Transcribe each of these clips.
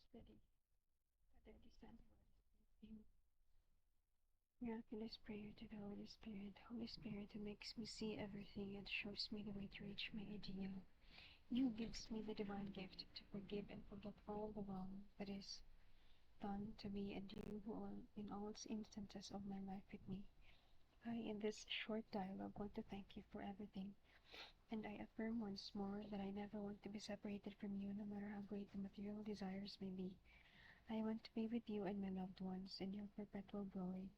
Study. Father, Son, Holy Miraculous prayer to the Holy Spirit. Holy Spirit, who makes me see everything and shows me the way to reach my ideal. You gives me the divine gift to forgive and forget all the wrong that is done to me, and you who are in all instances of my life with me. I, in this short dialogue, want to thank you for everything, and I affirm once more that I never want to be separated from you, no matter how great the material desires may be. I want to be with you and my loved ones in your perpetual glory.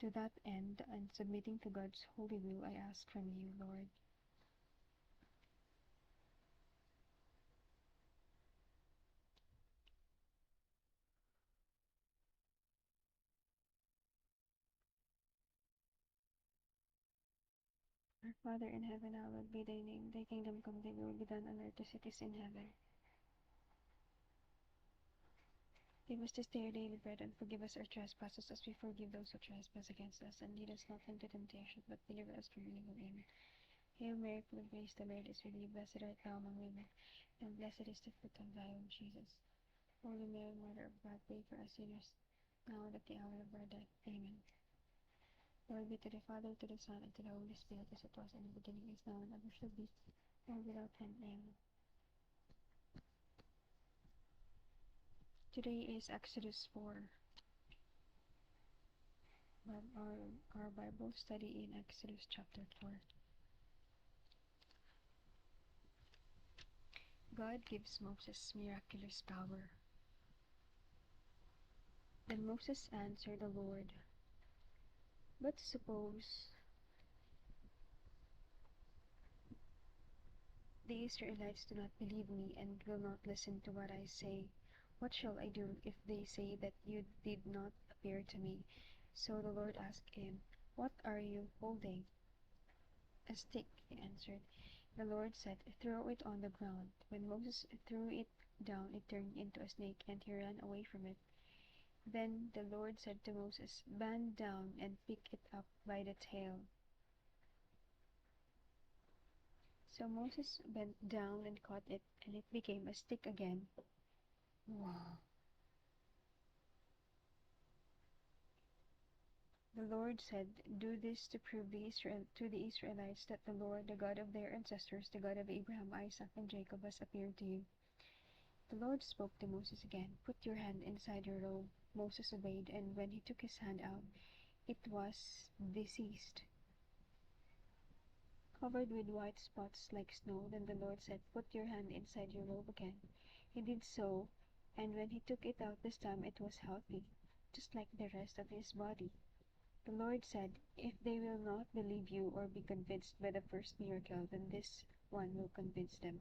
To that end, and submitting to God's holy will, I ask from you, Lord. Our Father in heaven, hallowed be thy name. Thy kingdom come, thy will be done on earth as it is in heaven. Give us this day our daily bread, and forgive us our trespasses as we forgive those who trespass against us. And lead us not into temptation, but deliver us from evil. Amen. Hail Mary, full of grace, the Lord is with you. Blessed art thou among women, and blessed is the fruit of thy womb, Jesus. Holy Mary, Mother of God, pray for us sinners, now and at the hour of our death. Amen. Glory be to the Father, to the Son, and to the Holy Spirit, as it was in the beginning, is now, and ever shall be, world without end. Amen. Today is Exodus 4. Our Bible study in Exodus chapter 4. God gives Moses miraculous power. Then Moses answered the Lord, "But suppose the Israelites do not believe me and will not listen to what I say. What shall I do if they say that you did not appear to me?" So the Lord asked him, "What are you holding?" "A stick," he answered. The Lord said, "Throw it on the ground." When Moses threw it down, it turned into a snake, and he ran away from it. Then the Lord said to Moses, "Bend down and pick it up by the tail." So Moses bent down and caught it, and it became a stick again. Wow. The Lord said, "Do this to prove to the Israelites that the Lord, the God of their ancestors, the God of Abraham, Isaac, and Jacob, has appeared to you." The Lord spoke to Moses again. "Put your hand inside your robe." Moses obeyed, and when he took his hand out, it was diseased, covered with white spots like snow. Then the Lord said, "Put your hand inside your robe again." He did so, and when he took it out this time, it was healthy, just like the rest of his body. The Lord said, "If they will not believe you or be convinced by the first miracle, then this one will convince them.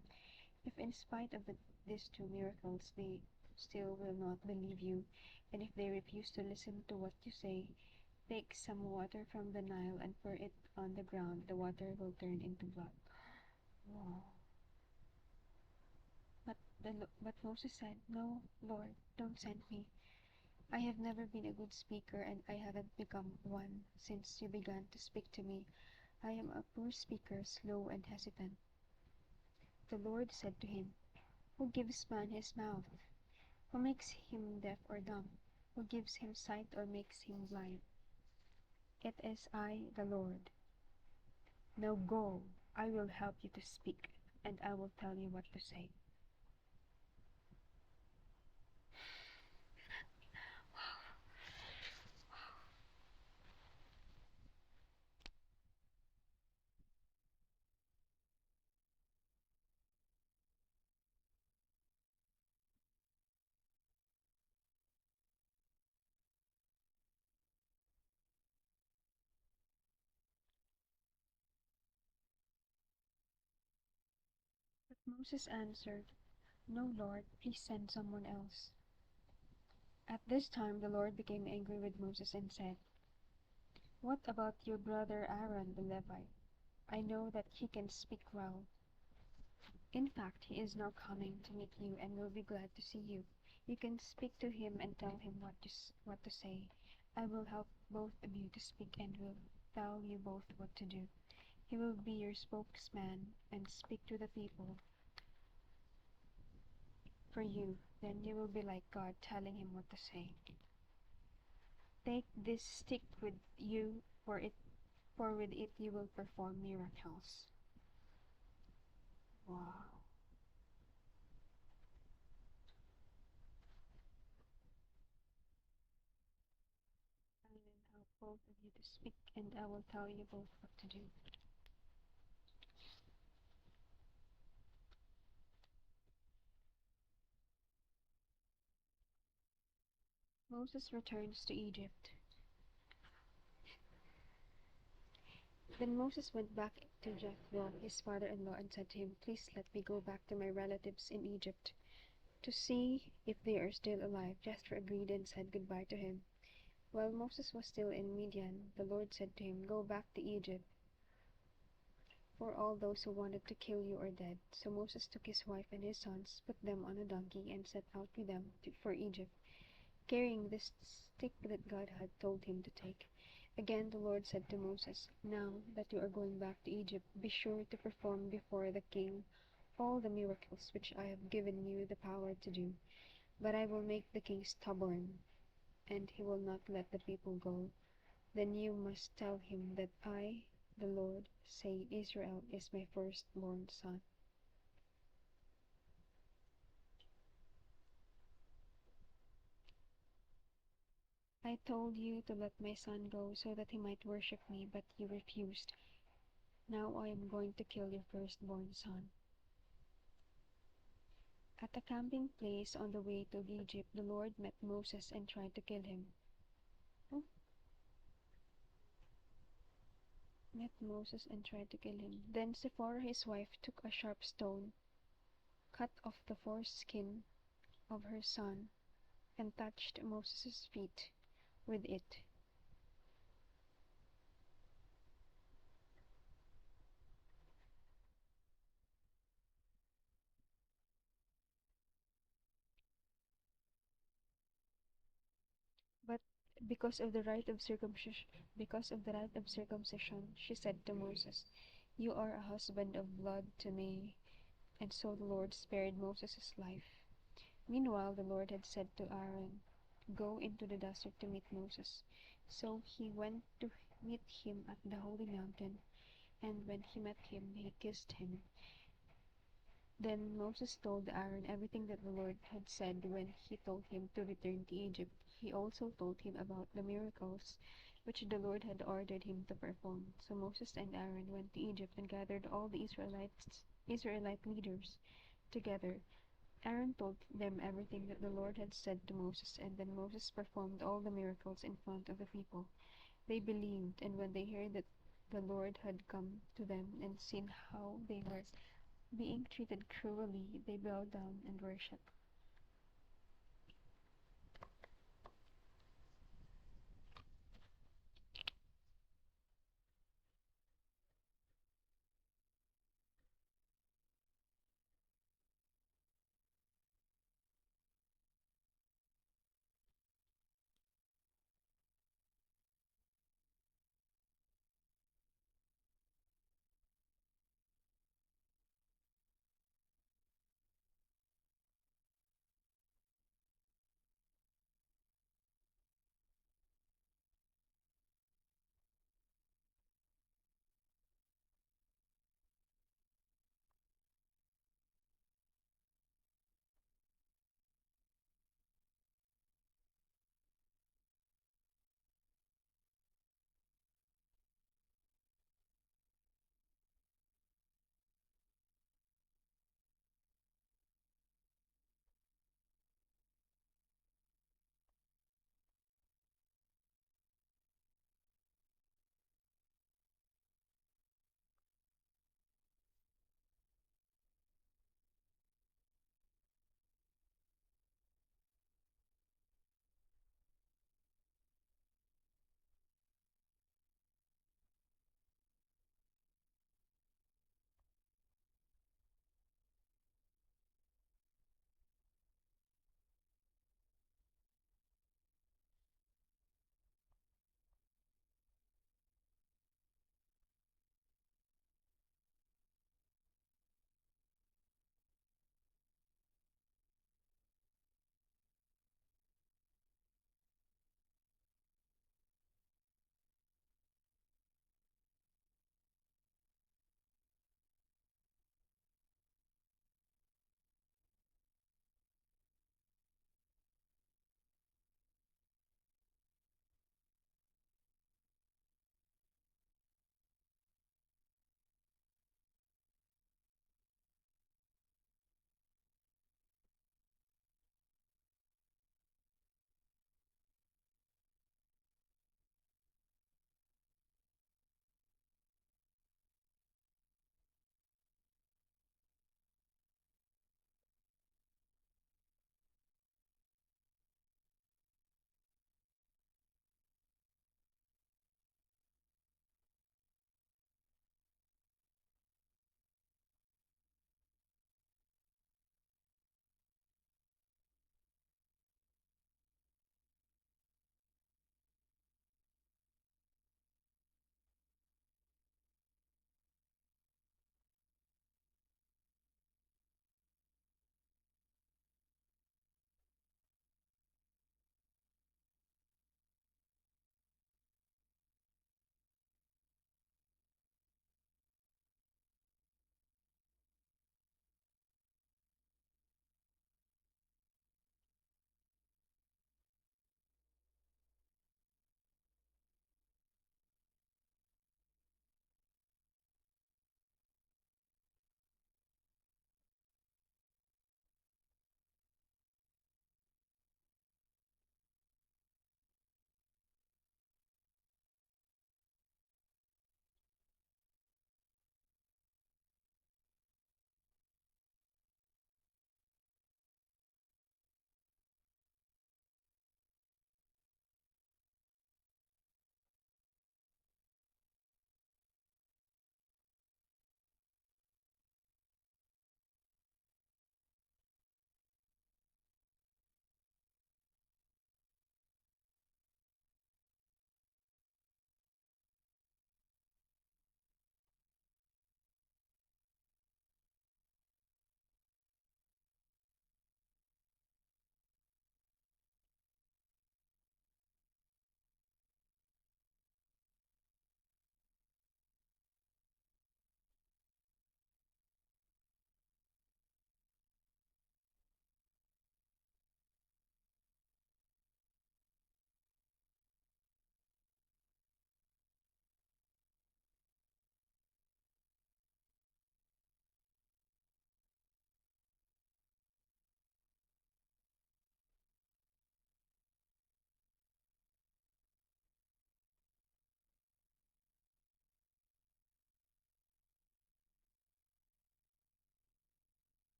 If in spite of these two miracles they still will not believe you, and if they refuse to listen to what you say, take some water from the Nile and pour it on the ground. The water will turn into blood." Wow. But Moses said, "No, Lord, don't send me. I have never been a good speaker, and I haven't become one since you began to speak to me. I am a poor speaker, slow and hesitant." The Lord said to him, "Who gives man his mouth? Who makes him deaf or dumb? Who gives him sight or makes him blind? It is I, the Lord. Now go, I will help you to speak, and I will tell you what to say." But Moses answered, "No, Lord, please send someone else." At this time the Lord became angry with Moses and said, "What about your brother Aaron the Levite? I know that he can speak well. In fact, he is now coming to meet you and will be glad to see you. You can speak to him and tell him what to say. I will help both of you to speak and will tell you both what to do. He will be your spokesman and speak to the people for you, then you will be like God, telling him what to say. Take this stick with you, for with it you will perform miracles. Wow. And then I'll both of you to speak, and I will tell you both what to do. Moses returns to Egypt. Then Moses went back to Jethro, his father-in-law, and said to him, "Please let me go back to my relatives in Egypt to see if they are still alive." Jethro agreed and said goodbye to him. While Moses was still in Midian, the Lord said to him, "Go back to Egypt, for all those who wanted to kill you are dead." So Moses took his wife and his sons, put them on a donkey, and set out with them for Egypt, carrying the stick that God had told him to take. Again the Lord said to Moses, "Now that you are going back to Egypt, be sure to perform before the king all the miracles which I have given you the power to do. But I will make the king stubborn, and he will not let the people go. Then you must tell him that I, the Lord, say Israel is my firstborn son." "I told you to let my son go so that he might worship me, but you refused. Now I am going to kill your firstborn son." At a camping place on the way to Egypt, the Lord met Moses and tried to kill him. Oh, met Moses and tried to kill him. Then Zipporah, his wife, took a sharp stone, cut off the foreskin of her son, and touched Moses' feet with it. But because of the rite of circumcision, she said to Moses, "You are a husband of blood to me." And so the Lord spared Moses' life. Meanwhile the Lord had said to Aaron, "Go into the desert to meet Moses." So he went to meet him at the holy mountain, and when he met him, he kissed him. Then Moses told Aaron everything that the Lord had said when he told him to return to Egypt. He also told him about the miracles which the Lord had ordered him to perform. So Moses and Aaron went to Egypt and gathered all the Israelite leaders together. Aaron told them everything that the Lord had said to Moses, and then Moses performed all the miracles in front of the people. They believed, and when they heard that the Lord had come to them and seen how they were being treated cruelly, they bowed down and worshipped.